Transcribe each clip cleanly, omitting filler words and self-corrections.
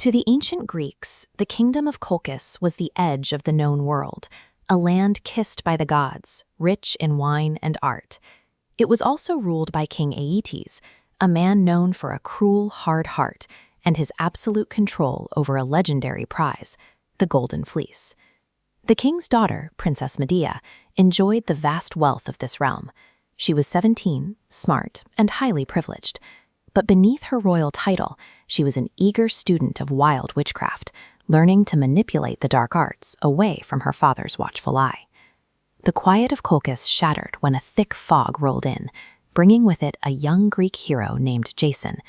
To the ancient Greeks, the kingdom of Colchis was the edge of the known world, a land kissed by the gods, rich in wine and art. It was also ruled by King Aeetes, a man known for a cruel, hard heart and his absolute control over a legendary prize, the Golden Fleece. The king's daughter, Princess Medea, enjoyed the vast wealth of this realm. She was 17, smart, and highly privileged. But beneath her royal title, she was an eager student of wild witchcraft, learning to manipulate the dark arts away from her father's watchful eye. The quiet of Colchis shattered when a thick fog rolled in, bringing with it a young Greek hero named Jason.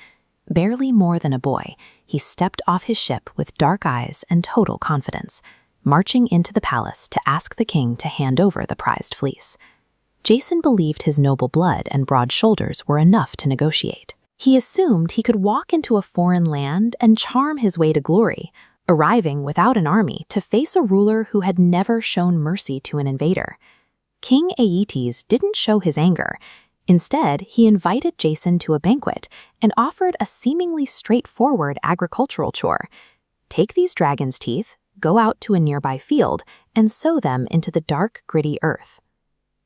Barely more than a boy, he stepped off his ship with dark eyes and total confidence, marching into the palace to ask the king to hand over the prized fleece. Jason believed his noble blood and broad shoulders were enough to negotiate. He assumed he could walk into a foreign land and charm his way to glory, arriving without an army to face a ruler who had never shown mercy to an invader. King Aeetes didn't show his anger. Instead, he invited Jason to a banquet and offered a seemingly straightforward agricultural chore. Take these dragon's teeth, go out to a nearby field, and sow them into the dark, gritty earth.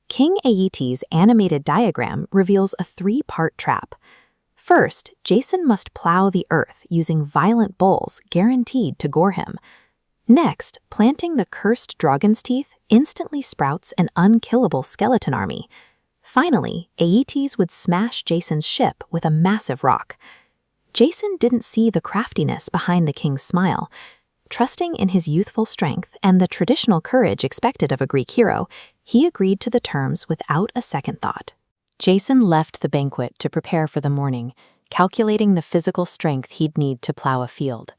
King Aeetes' animated diagram reveals a three-part trap. First, Jason must plow the earth using violent bulls guaranteed to gore him. Next, planting the cursed dragon's teeth instantly sprouts an unkillable skeleton army. Finally, Aeetes would smash Jason's ship with a massive rock. Jason didn't see the craftiness behind the king's smile. Trusting in his youthful strength and the traditional courage expected of a Greek hero, he agreed to the terms without a second thought. Jason left the banquet to prepare for the morning, calculating the physical strength he'd need to plow a field,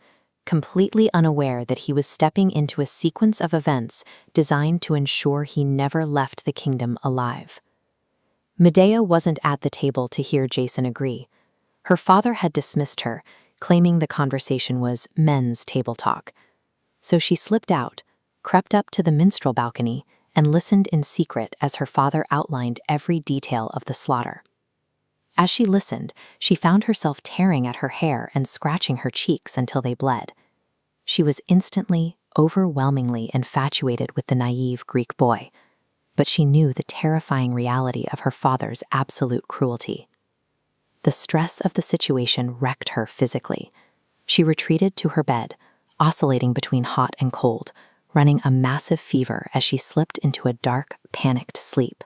completely unaware that he was stepping into a sequence of events designed to ensure he never left the kingdom alive. Medea wasn't at the table to hear Jason agree. Her father had dismissed her, claiming the conversation was men's table talk. So she slipped out, crept up to the minstrel balcony, and listened in secret as her father outlined every detail of the slaughter. As she listened, she found herself tearing at her hair and scratching her cheeks until they bled. She was instantly, overwhelmingly infatuated with the naive Greek boy, but she knew the terrifying reality of her father's absolute cruelty. The stress of the situation wrecked her physically. She retreated to her bed, oscillating between hot and cold, running a massive fever as she slipped into a dark, panicked sleep.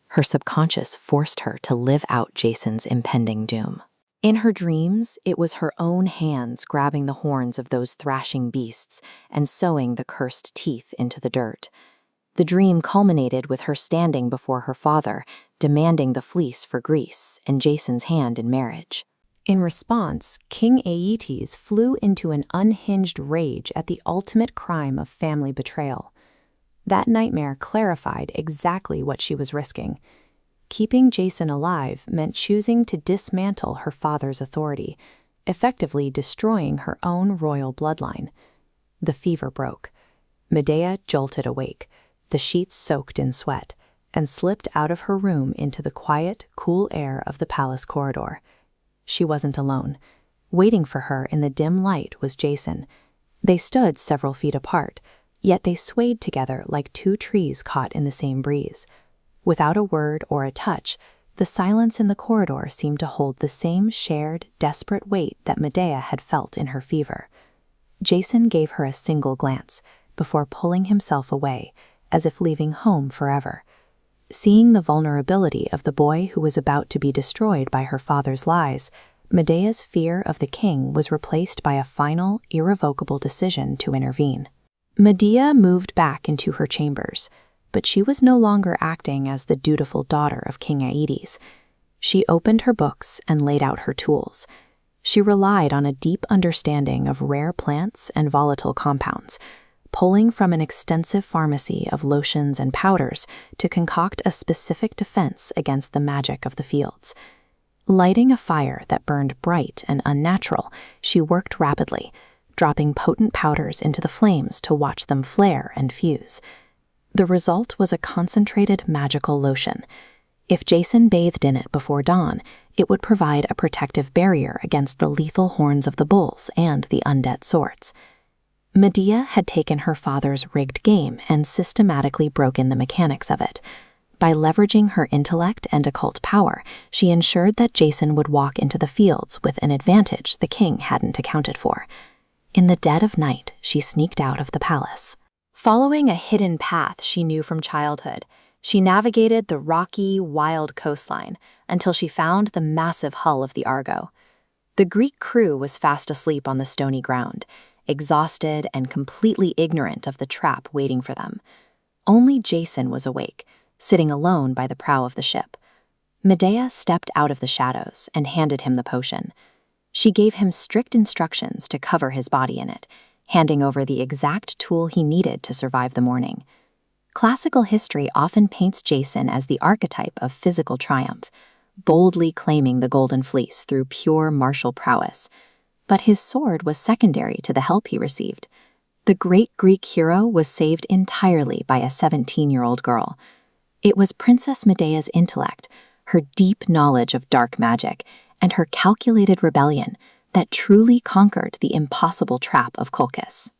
Her subconscious forced her to live out Jason's impending doom. In her dreams, it was her own hands grabbing the horns of those thrashing beasts and sewing the cursed teeth into the dirt. The dream culminated with her standing before her father, demanding the fleece for Greece and Jason's hand in marriage. In response, King Aeetes flew into an unhinged rage at the ultimate crime of family betrayal. That nightmare clarified exactly what she was risking. Keeping Jason alive meant choosing to dismantle her father's authority, effectively destroying her own royal bloodline. The fever broke. Medea jolted awake, the sheets soaked in sweat, and slipped out of her room into the quiet, cool air of the palace corridor. She wasn't alone. Waiting for her in the dim light was Jason. They stood several feet apart, yet they swayed together like two trees caught in the same breeze. Without a word or a touch, the silence in the corridor seemed to hold the same shared, desperate weight that Medea had felt in her fever. Jason gave her a single glance before pulling himself away, as if leaving home forever. Seeing the vulnerability of the boy who was about to be destroyed by her father's lies, Medea's fear of the king was replaced by a final, irrevocable decision to intervene. Medea moved back into her chambers, but she was no longer acting as the dutiful daughter of King Aeetes. She opened her books and laid out her tools. She relied on a deep understanding of rare plants and volatile compounds, pulling from an extensive pharmacy of lotions and powders to concoct a specific defense against the magic of the fields. Lighting a fire that burned bright and unnatural, she worked rapidly, dropping potent powders into the flames to watch them flare and fuse. The result was a concentrated magical lotion. If Jason bathed in it before dawn, it would provide a protective barrier against the lethal horns of the bulls and the undead swords. Medea had taken her father's rigged game and systematically broken the mechanics of it. By leveraging her intellect and occult power, she ensured that Jason would walk into the fields with an advantage the king hadn't accounted for. In the dead of night, she sneaked out of the palace. Following a hidden path she knew from childhood, she navigated the rocky, wild coastline until she found the massive hull of the Argo. The Greek crew was fast asleep on the stony ground, exhausted and completely ignorant of the trap waiting for them. Only Jason was awake, sitting alone by the prow of the ship. Medea stepped out of the shadows and handed him the potion. She gave him strict instructions to cover his body in it, handing over the exact tool he needed to survive the morning. Classical history often paints Jason as the archetype of physical triumph, boldly claiming the Golden Fleece through pure martial prowess. But his sword was secondary to the help he received. The great Greek hero was saved entirely by a 17-year-old girl. It was Princess Medea's intellect, her deep knowledge of dark magic, and her calculated rebellion that truly conquered the impossible trap of Colchis.